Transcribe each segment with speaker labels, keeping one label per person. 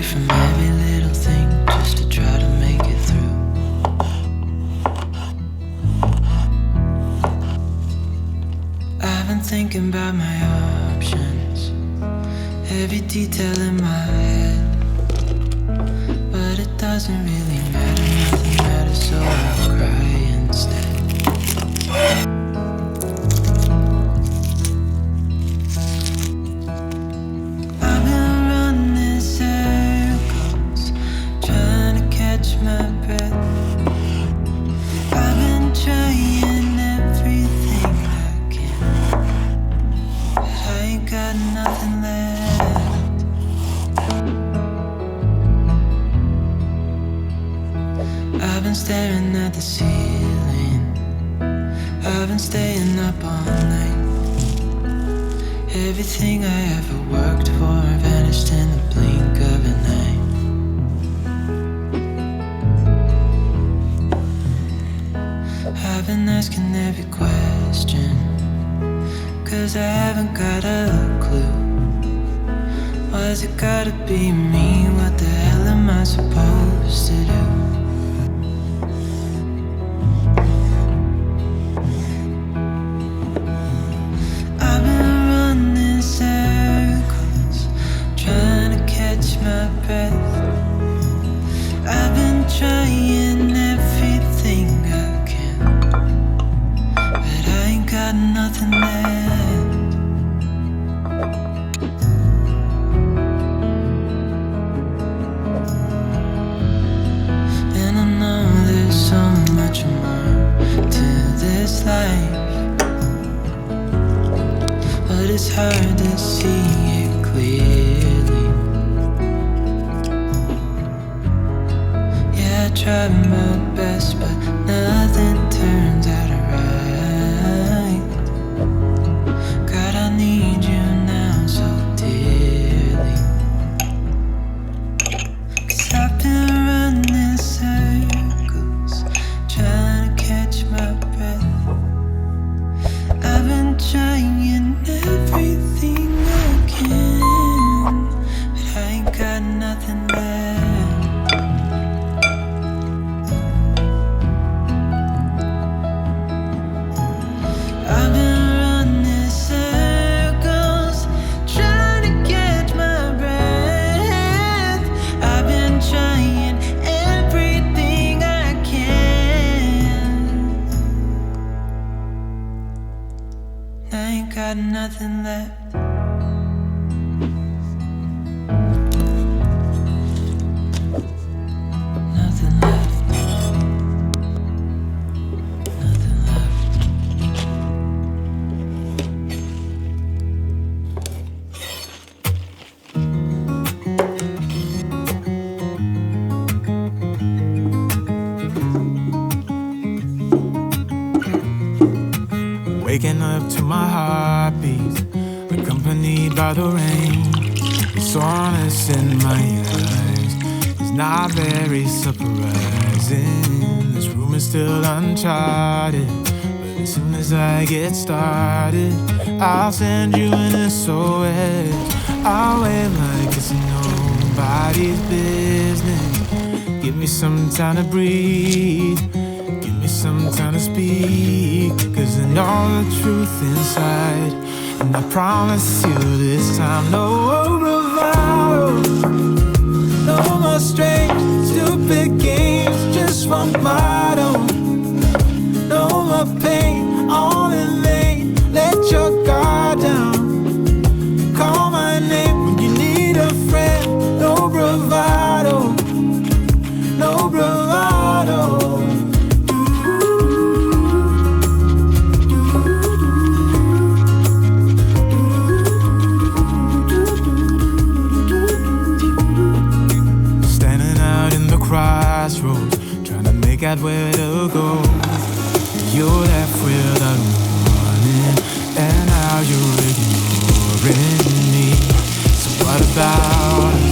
Speaker 1: from every little thing just to try to make it through. I've been thinking about my options, every detail in my head, but it doesn't really matter, nothing matters, so I'll cry instead. I've been running circles, trying to catch my breath. I've been trying everything I can, but I ain't got nothing left. I've been staring at the ceiling, I've been staying up all night. Everything I ever worked for vanished in the blink of an eye. I've been asking every question, 'cause I haven't got a clue. Why's it gotta be me? What the hell am I supposed to do? I've been running circles, trying to catch my breath. I've been trying everything I can, but I ain't got nothing left. And I know there's so much more to this life, but it's hard to see it clearly. Yeah, I tried my best, but nothing turns out right. God, I need you now so dearly, 'cause I've been running circles, trying to catch my breath. I've been trying everything I can, but I ain't got nothing left. I've been running circles, trying to catch my breath. I've been trying everything I can. I ain't got nothing left. Nothing left. Nothing left.
Speaker 2: Waking up to my heartbeat, accompanied by the rain. The soreness in my eyes is not very surprising. This room is still uncharted, but as soon as I get started, I'll send you an SOS. I'll wave like it's nobody's business. Give me some time to breathe, give me some time to speak, 'cause I know the truth inside. And I promise you this time, no bravado, no more strange, stupid games, just one motto. No more pain, all in vain, let your guard down. Call my name when you need a friend, no bravado, no bravado. Crossroads, trying to make out where to go. You're left without warning, and now you're ignoring me. So what about us?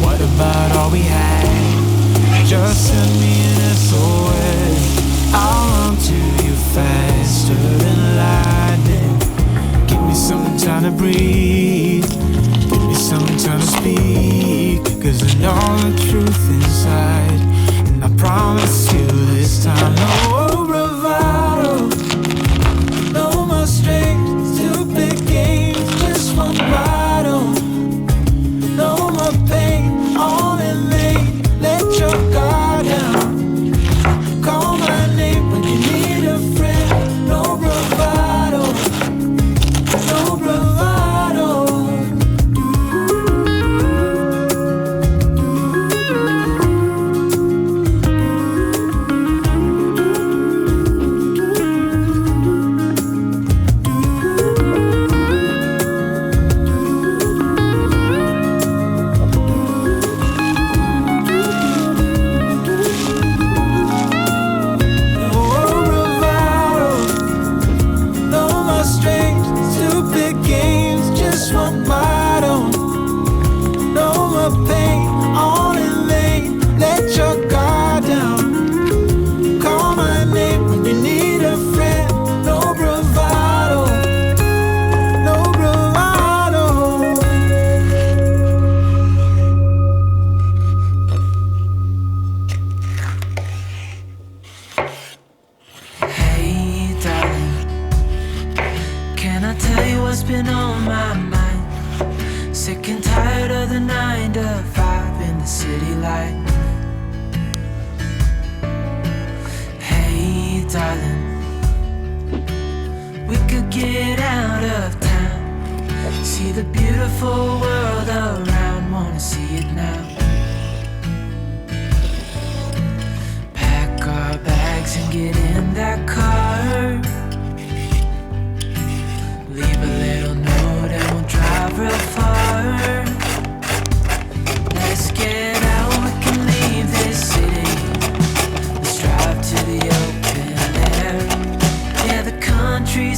Speaker 2: What about all we had? Just send me an SOS. I'll run to you faster than lightning. Give me some time to breathe, give me some time to speak, 'cause I know the truth inside. And I promise you this time, no bravado, no more strings, stupid games, just one bottle. No more pain, all in vain. Let your guard down. Call my name when you need a friend. No bravado, no bravado.
Speaker 1: Countryside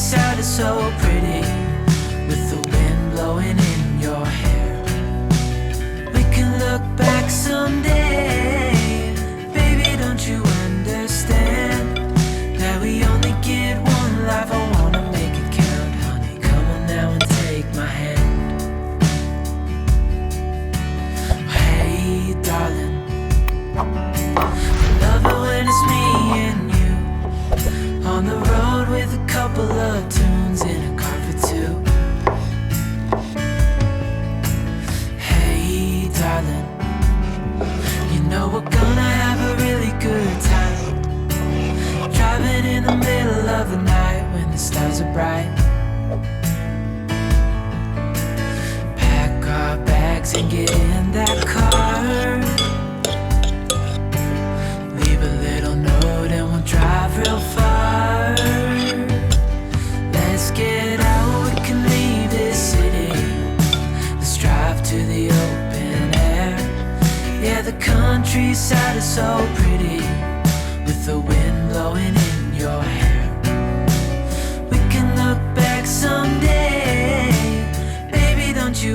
Speaker 1: is so pretty, with the wind blowing in your hair. We can look back someday. Baby, don't you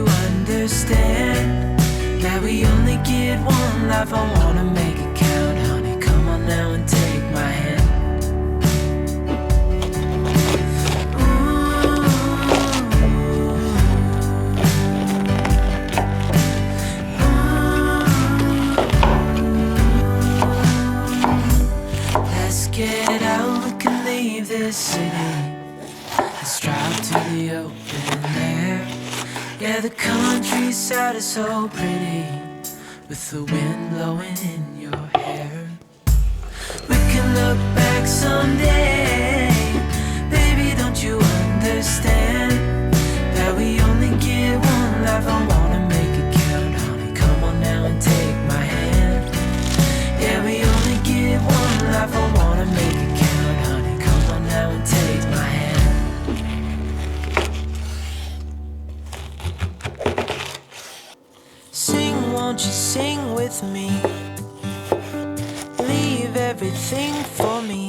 Speaker 1: understand that we only get one life? I wanna make it count, honey. Come on now and take my hand. Get out, we can leave this city. Let's drive to the open air. Yeah, the countryside is so pretty, with the wind blowing in your hair. We can look back someday. Baby, don't you understand that we only get one life? I wanna make it count, honey. Come on now and take my hand. Yeah, we only get one life. I wanna make it count, honey. Come on now and take my hand. Sing, won't you sing with me? Leave everything for me.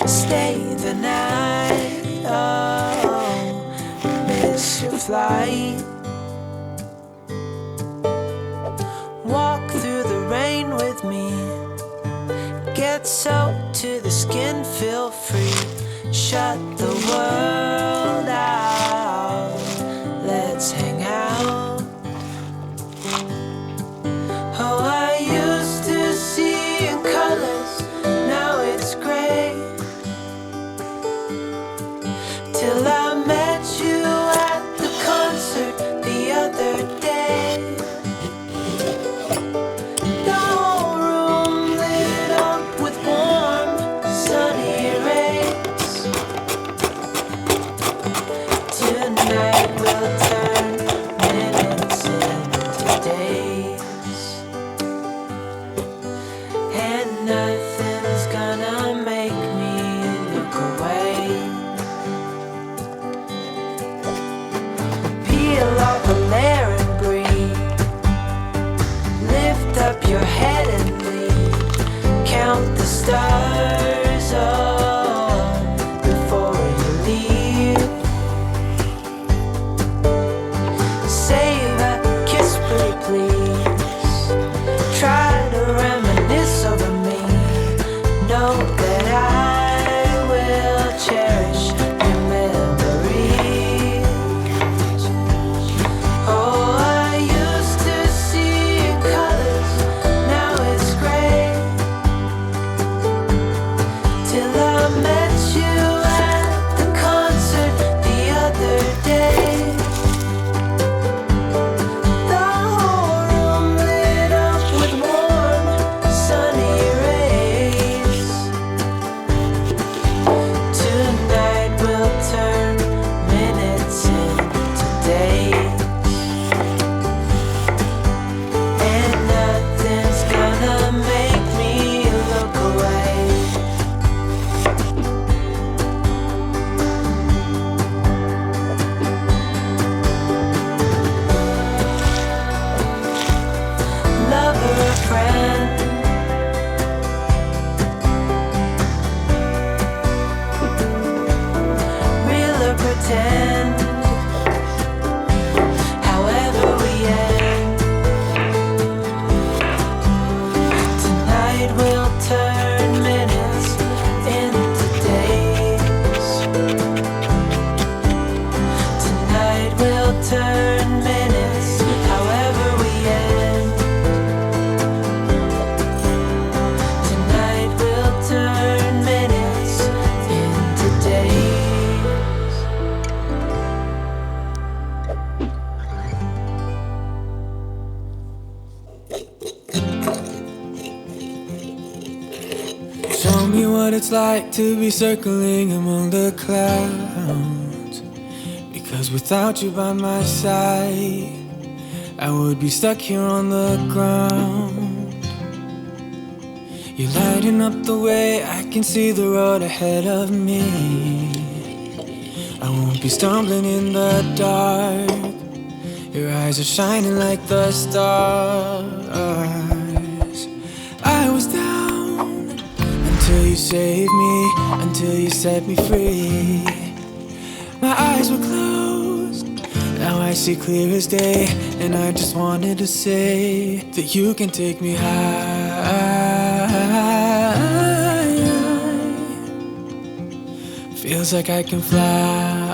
Speaker 1: Stay the night. Oh, miss your flight. Walk through the rain with me. Get soaked to the skin, feel free. Shut the world out. Let's hang out. nothing's gonna make me look away. Peel off a layer and breathe. Lift up your head and leave. Count the stars up before you leave. Save a kiss, pretty please. Try to reminisce over me. Know that I will cherish your memories. Oh, I used to see colors, now it's gray. Till I met you at the concert the other day. The whole room lit up with warm, sunny rays. Tonight we'll turn minutes into days, and nothing's gonna make me look away. Lover or friend, real or pretend, however we end, tonight we'll turn minutes into days. Tonight we'll turn minutes, however we end. Tonight we'll turn minutes into days.
Speaker 2: Show me what it's like to be circling among the clouds. Because without you by my side, I would be stuck here on the ground. You're lighting up the way, I can see the road ahead of me. I won't be stumbling in the dark. Your eyes are shining like the stars. I was down until you saved me, until you set me free. My eyes were closed, now I see clear as day. And I just wanted to say that you can take me high. Feels like I can fly.